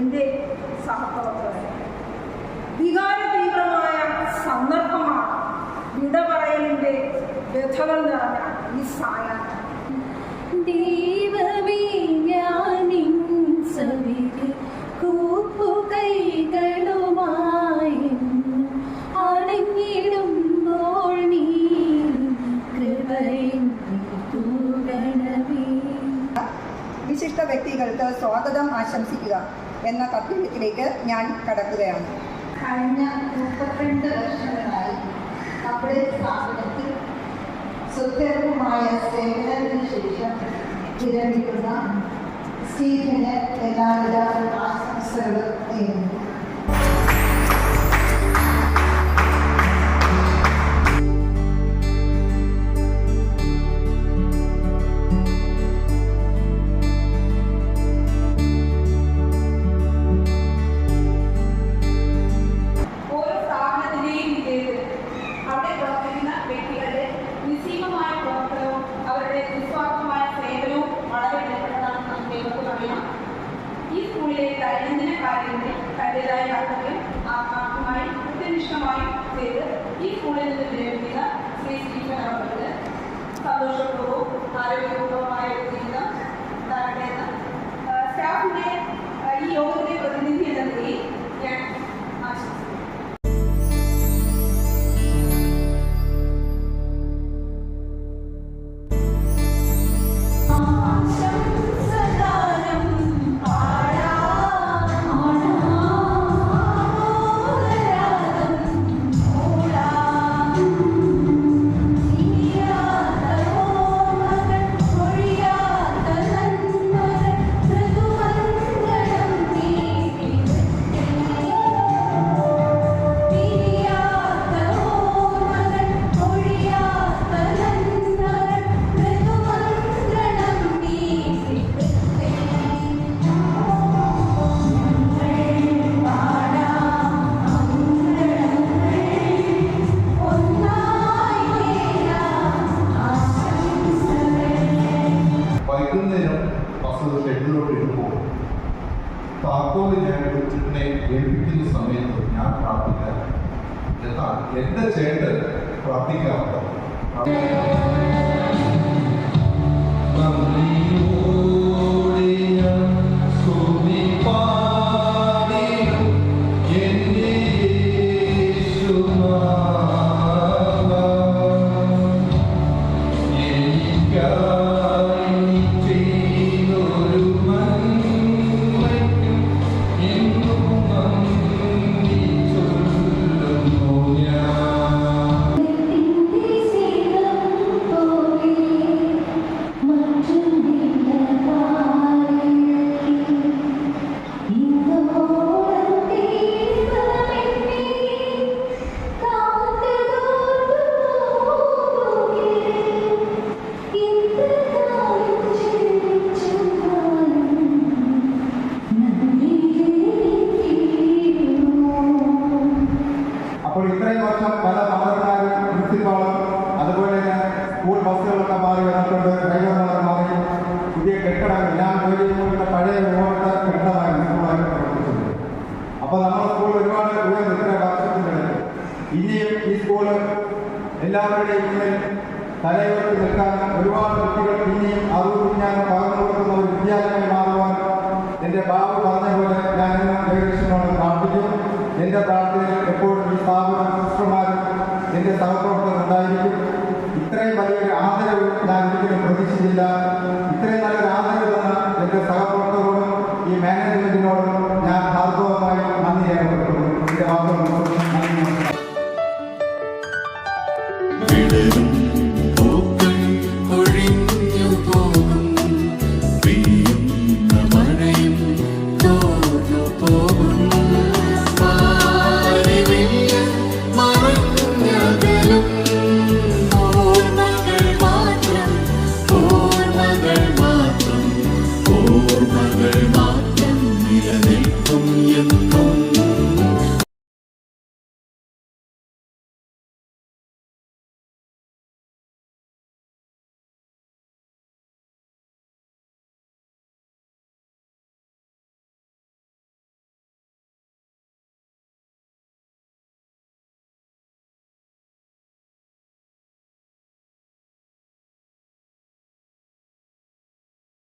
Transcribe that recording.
എൻ്റെ സഹപ്രവർത്തകരെ. വികാര തീവ്രമായ സന്ദർഭമാണ് വിട പറയലിൻ്റെ വ്യഥകൾ നിറഞ്ഞ ഈ സായാഹ്നം. ദൈവമേ ഞാനിൻ സവിധി കൂപ്പുകൈകളുമായി അടങ്ങിടുമ്പോൾ നീ കൃപയിൽ തൂകണമേ. വിശിഷ്ട വ്യക്തികൾക്ക് സ്വാഗതം ആശംസിക്കുക എന്ന കർത്തവ്യത്തിലേക്ക് ഞാൻ കടക്കുകയാണ്. കഴിഞ്ഞ 32 വർഷങ്ങളായി നമ്മുടെ സ്ഥാപനത്തിൽ സുത്യർഹമായ സേവനത്തിന് ശേഷം വിരമിക്കുന്ന സ്റ്റീഫന് എല്ലാവിധ ആശംസകളും നേരുന്നു. ദൈനംദിന കാര്യങ്ങളിൽ തൻ്റെതായ കർത്തവ്യം ആത്മാർത്ഥമായി കൃത്യനിഷ്ഠമായി ചെയ്ത് ഈ സ്കൂളിൽ നിന്ന് വിരമിക്കുന്ന ശ്രീ സ്റ്റീഫൻ അവർക്ക് സന്തോഷപൂർവ്വവും ആരോഗ്യപൂർവ്വമായ ജീവിതം ഉണ്ടാകട്ടെന്ന് സ്റ്റാഫിൻ്റെ ഈ യോഗത്തിൻ്റെ പ്രതിനിധി എന്ന നിലയിൽ ഞാൻ ആശംസിക്കുന്നു. വൈകുന്നേരം ബസ് ഷെഡിലോട്ട് ഇടുമ്പോൾ താക്കോല് ഞാൻ എടുത്തിട്ടിനെ ഏൽപ്പിക്കുന്ന സമയത്ത് ഞാൻ പ്രാർത്ഥിക്കാം. എന്നാൽ എൻ്റെ ചേട്ടൻ പ്രാർത്ഥിക്കാറുണ്ട്. അപ്പോൾ ഇത്രയും വർഷം പല മന്ത്രിമാരും പ്രിൻസിപ്പാളും അതുപോലെ തന്നെ സ്കൂൾ ബസ്സുകളൊക്കെ മാറി വന്നിട്ടുണ്ട്, ഡ്രൈവർമാർ മാറി, പുതിയ കെട്ടിടം എല്ലാം ജോലിയുടെ പഴയ ഒരുപാട് കെട്ടിടമായിരുന്നു സ്കൂളായിട്ട് പ്രവർത്തിച്ചത്. അപ്പോൾ നമ്മുടെ സ്കൂൾ ഒരുപാട് ഉയർന്നു ഇത്ര വർഷത്തിൻ്റെ ഇനിയും ഈ സ്കൂള് എല്ലാവരുടെയും മുന്നിൽ തലയുയർത്തി നിൽക്കാൻ ഒരുപാട് കുട്ടികൾക്ക് ഇനിയും അറിവ് വിജ്ഞാനം പകർന്നു കൊടുക്കുന്ന ഒരു വിദ്യാലയമായി മാറുവാൻ എൻ്റെ ബാബു പറഞ്ഞ പോലെ ഞാൻ ഇന്ന് ജയകൃഷ്ണനോട് പ്രാർത്ഥിക്കും. എൻ്റെ പ്രാർത്ഥനയിൽ എപ്പോഴും ഈ സ്ഥാപന സിസ്റ്റർമാരും എൻ്റെ സഹപ്രവർത്തകർ ഉണ്ടായിരിക്കും. ഇത്രയും വലിയൊരു ആദരവ് ഞാൻ ഒരിക്കലും പ്രതീക്ഷിച്ചില്ല. ഇത്രയും നല്ലൊരു ആദരവ് തന്ന എൻ്റെ സഹപ്രവർത്തകരോടും ഈ മാനേജ്മെൻറ്റ്